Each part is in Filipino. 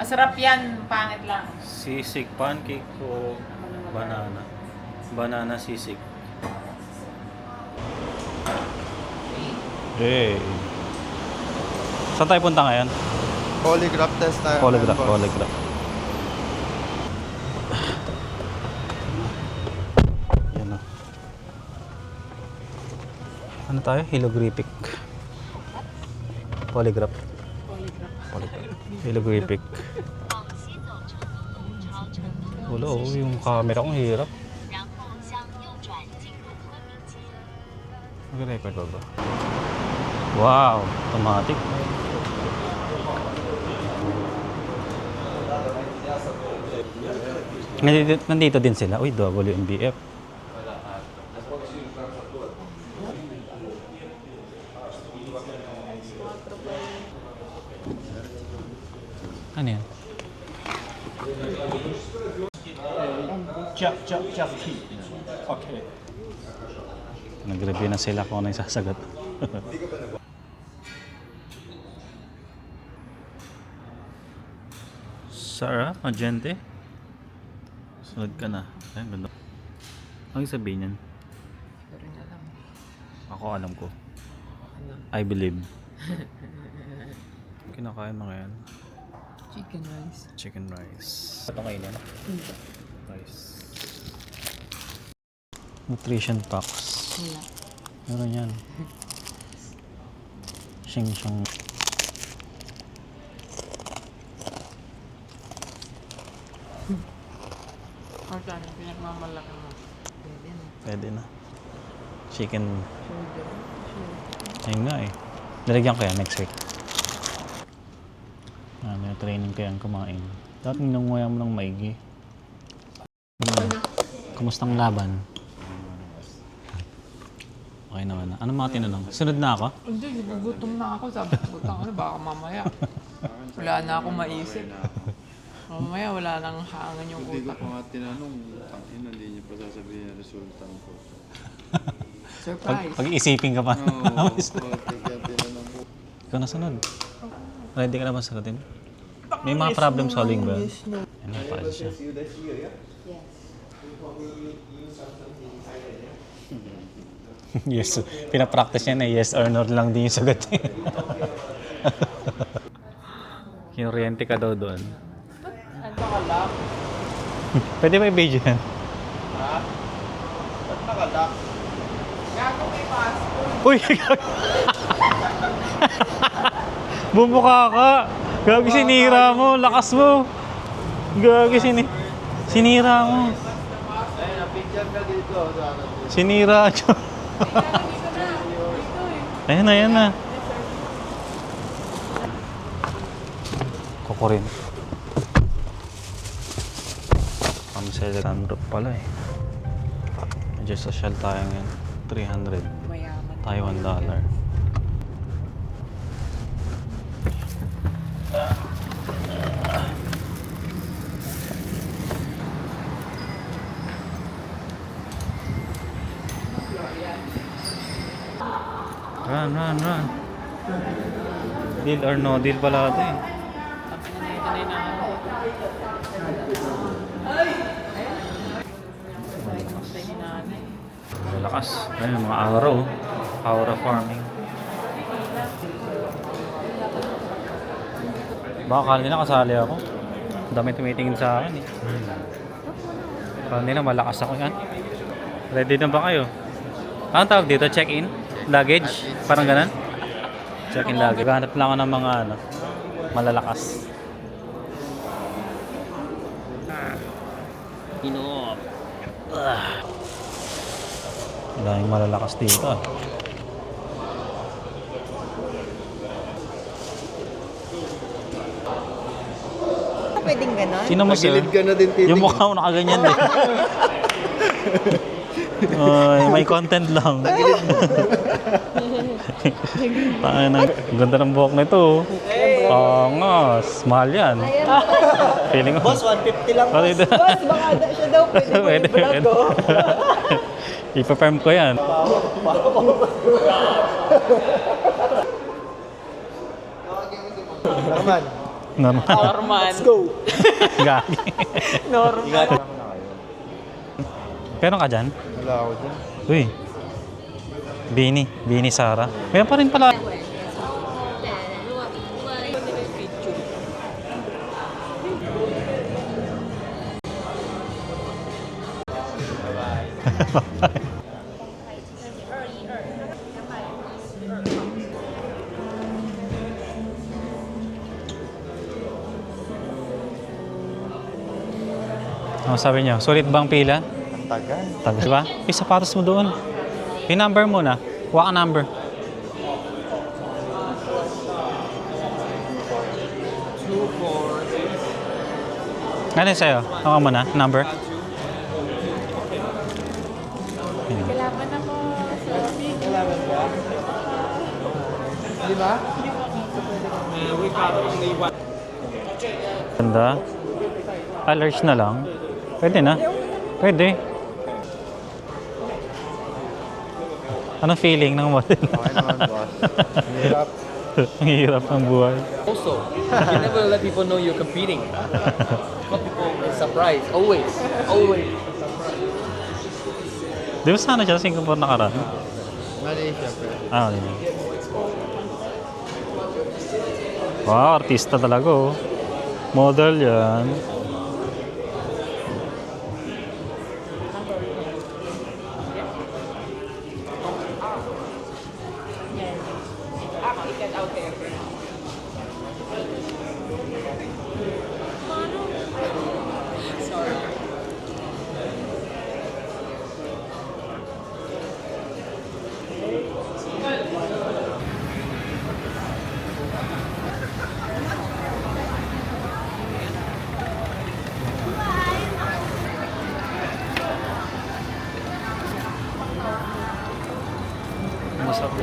Masarap yan, pangit lang. Sisig pancake o banana? Banana sisig. Hey. Saan tayo punta ngayon? Polygraph test tayo. Polygraph, boss. polygraph. Yan o. Ano tayo? Hieroglyphic. Polygraph. Polygraph. Hieroglyphic. Wala oh, yung camera kong hirap. Mag-record ba ba? Wow! Automatic. Nandito din sila. Uy, WNBF. Ano yan? Chop, chop, chop. Okay. Nag-review na sila kung ano yung sasagot. Sarah, Magente. Sunod ka na. Ay, ganda. Ang sabihin yan? Hindi rin alam. Ako alam ko. I believe. Kinakain mo ngayon? Chicken rice. Chicken rice. Ito kainin? Rice. Nutrition packs. Wala. Meron yan. Shing-shong. Magkano yung pinagmamalaki mo? Pwede na. Pwede na. Chicken. Shoulder. Shoulder. Ayun nga eh. Lalagyan ko yan next week. May training ko yan kumain. Dapat nanguya mo ng maigi. Kumusta ang laban? Okay naman na. Ano mga tinanong? Sunod na ako? Hindi, gugutom na ako. Sabi ko, butang ano, baka mamaya. Wala na akong maisip. Mamaya wala nang hangan yung Hindi ko utak. pa nga tinanong, tangina, hindi niya pa sasabihin ang resulta ko. Surprise. Pag-iisipin ka pa. Oo, kaya tinanong ko. Ikaw na sunod. Ready ka na ba sagutin? May mga problem solving ba? Ano pa siya? Yes. Pinapractice niya na yes or no lang din yung sagot niya. Kinoriente ka daw doon. Pwede ba i-video yan? Ha? Ba't nakalock? Gago may passport. Uy! Bumukha ka! Gagi sinira mo! Lakas mo! Gagi sinira mo! Ayun, na-picture ka dito. Sinira nyo! Ayan na, ayan na. Kukurin. Pang-celebrant pala eh. Medyo social tayo ngayon. 300 Mayaman. Taiwan dollar. Run, run, run. Deal or no deal pala ito eh. Malakas. Ayun, mga araw. Aura farming. Baka akala nila kasali ako. Ang dami tumitingin sa akin eh. Akala nila malakas ako yan. Ready na ba kayo? Anong tawag dito? Check-in? Luggage? Parang ganun? Check-in luggage. Hanap lang ako ng mga ano, malalakas. Inuop. Wala yung malalakas dito ah. Pwedeng ganon? Sino mo sir? Tagilid ka na din titingin. Yung mukha mo nakaganyan din. Ay, may content lang. Ganda ng buhok na ito. Pangas. Mahal yan. Feeling ko. Boss, 150 lang. Boss, Boss, baka siya daw pwede mo i-vlog ko. Ipa-firm ko yan. Naman. Normal. Norman. Let's go. Gagi. Norman. Meron ka dyan? Wala ako dyan. Uy. Bini Sara. Meron pa rin pala. Ano sabi niyo? Sulit bang pila? Ang tagal. Tagal ba? Yung sapatos mo doon. Yung number mo na. Kuha ka number. Ano yung sa'yo? Kuha mo na. Number. Kailangan ako. Kailangan ba? Di ba? Ganda. Large na lang. Pwede na. Pwede. Anong feeling ng model? Okay naman, boss. Hirap. Ang hirap ng buhay. Also, you never let people know you're competing. Let people be surprised. Always. Always. Di ba sana siya sa Singapore nakaraan? Malaysia, pero. Ah, yun. Wow, artista talaga oh. Model yan. Masarap.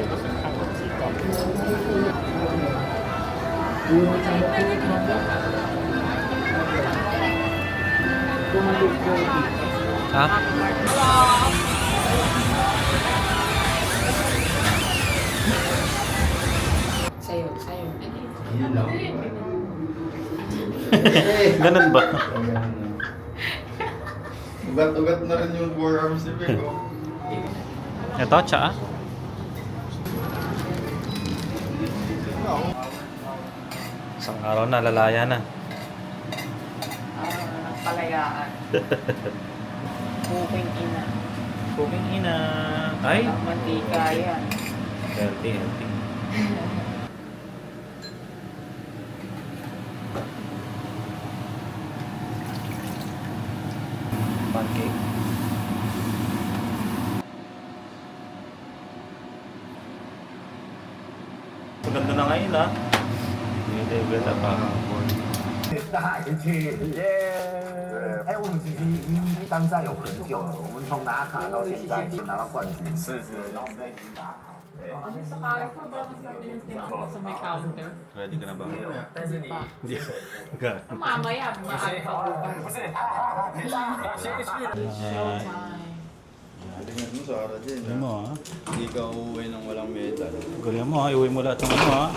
Ha? Sa'yo. Ganun ba? Ugat-ugat na rin yung forearms ni Vic, oh. Ito, tsaa. Isang araw na, lalaya na. Palayaan. Buking ina. Cooking ina. Ay! Ang mantika yan. Healthy. Pancake. Maganda na ngayon ah. Hindi ganda pa. 带去耶！哎，我们其实已经单赛有很久了，我们从拿卡到现在就拿到冠军。是是，然后我们在已经打卡。对。 Sa may counter. Ready ka na ba? 但是你 Mamaya, maaari pa bukas. Tingnan mo, Sarah din, Galing mo ah. Hindi ka uuwi ng walang medal. Galing mo ah. Iuwi mo lahat ng ano ah.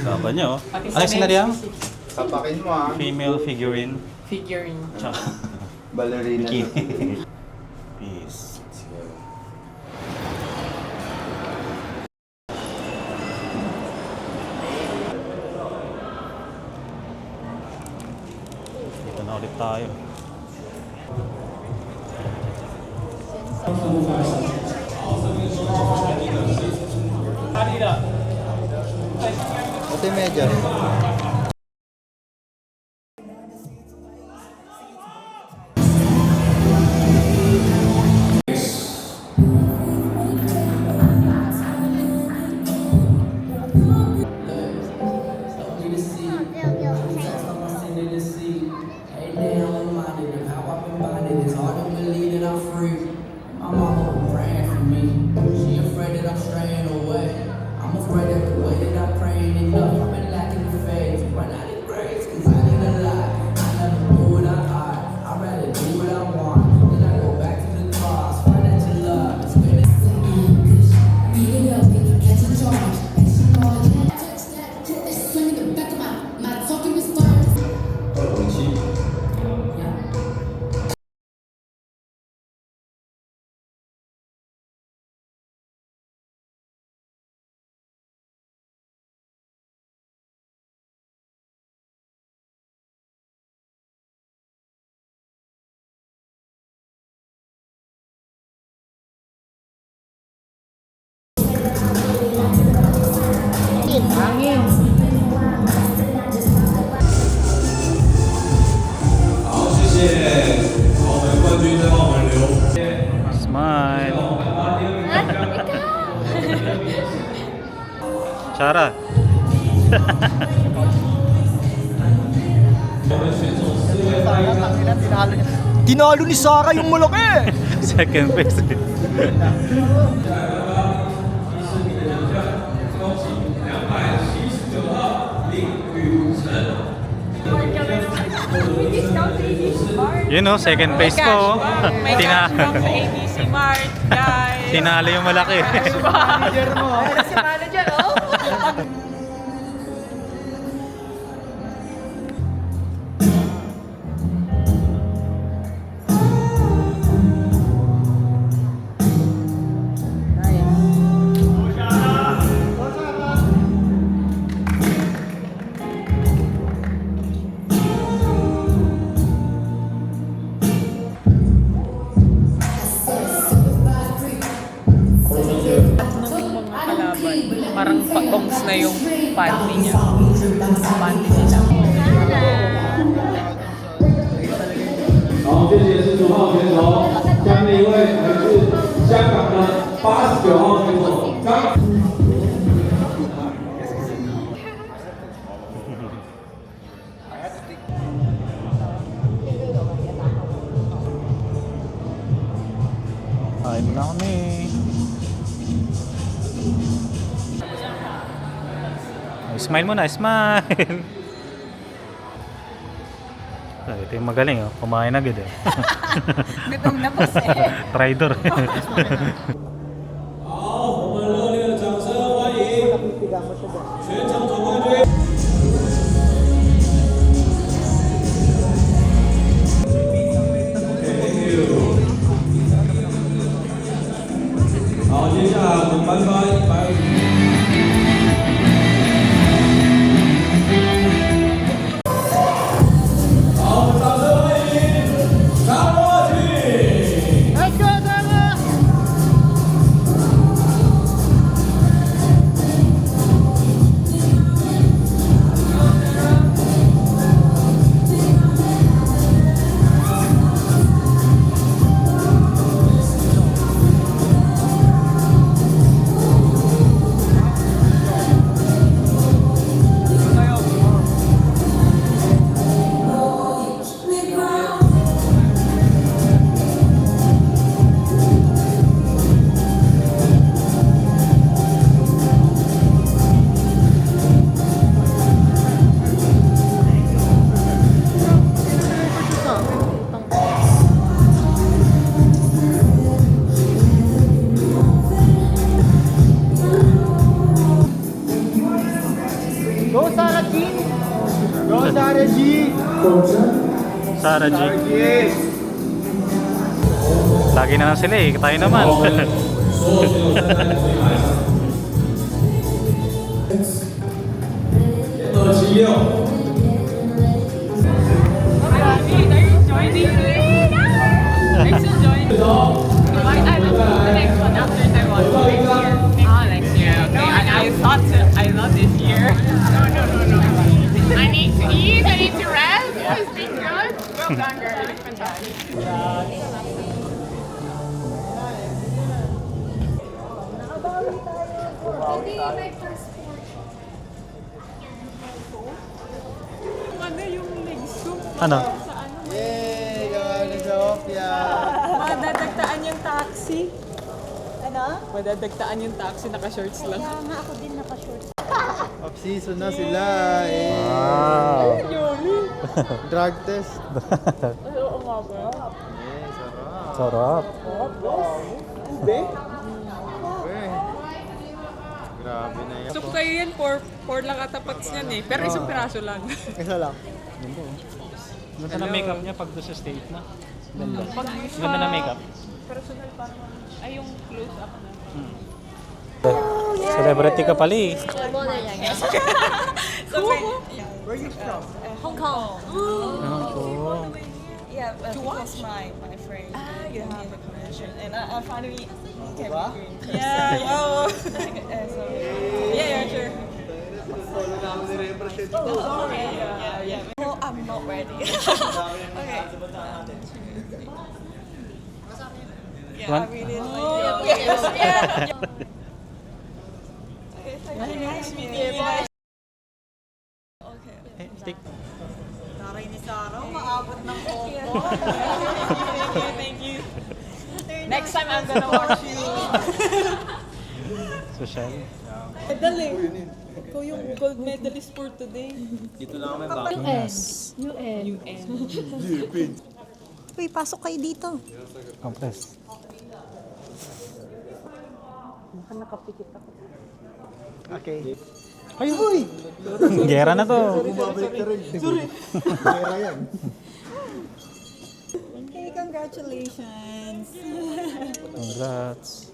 Laban niyo. Pati sa Alex men's Lariam? physique. Tapakin mo, ah. Female figurine. Figurine. Tsaka Ballerina. bikini. Peace. Dito na ulit tayo. Ito yung medal. I'm afraid that the way that I prayed enough, I've been lacking the faith. Sarah. Tinalo ni Sarah yung malaki! Second place. Yun o, second place ko. oh. May Tina cash from sa ABC Mart, guys. Tinalo yung malaki. Si manager, oh. Parang patongs na yung panty niya. Panty nila. 好，这节是9号选手，下面一位来自香港的89号选手张。 Kain na kami. Smile muna, smile! Ito yung magaling, oh. Kumain agad eh. Gutom na po siya. Traitor. 好，我们热烈的掌声欢迎全场总冠军。 好，接下来我们颁发150。 好，我们掌声欢迎张国庆。 Go Sarah G! Go Sarah G! Sarah G. Lagi na lang sila eh. Tayo naman. 所有选手站在最前276。 Are you joining me? I'm still joining. I look the next one after Taiwan. Next year. Ah, next year. Okay. I thought this year. No. I need to eat. I need to rest. It's been good. Well done, girl. It's fantastic. Ano yung legs ko? Ano? Sa ano? Yay! Gawa ni Sophia! Madadagtaan yung taxi. Ano? Madadagtaan yung taxi, naka-shorts lang. Kaya nga ako din naka-short. Off-season na sila eh. Wow. Yoli. Drug test. Ay, oo nga ba? Eh, sarap. Sarap. Hindi. Eh. Grabe na yan. So kayo yan, 4 lang katapats niyan eh. Pero isang piraso lang. Isa lang. Ganda na makeup niya pag doon sa stage na. Ganda. Pag Ganda na makeup. personal pa. Ay, yung close-up na. Celebrity ka pala eh. Where you from? Hong Kong. Yeah, because my friend gave me the connection, and I finally came Diba? here. Yeah, oh. So, Yeah, sure. Oh, I'm not ready. Okay. Yeah, I One? really like it. Yeah. Okay, Nice meeting you. Okay. Eh, stick. Taray ni Sarah, maabot ng koko. Thank you. Next time I'm gonna watch you. Social. Dali. Ikaw yung gold medalist for today. US. UN. Uy, pasok kayo dito. Compress. Okay. Ay, huy! Gera na to. Bumabalik ka rin. Sorry. Pera yan. Okay, congratulations. Congrats.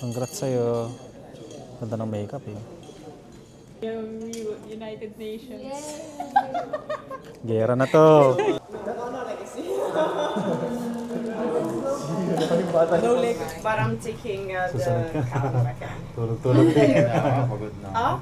Congrats sa'yo. Ganda ng makeup eh. Yung United Nations. Gera na to. No, like, parang taking the Tulog-tulog din. Pagod na.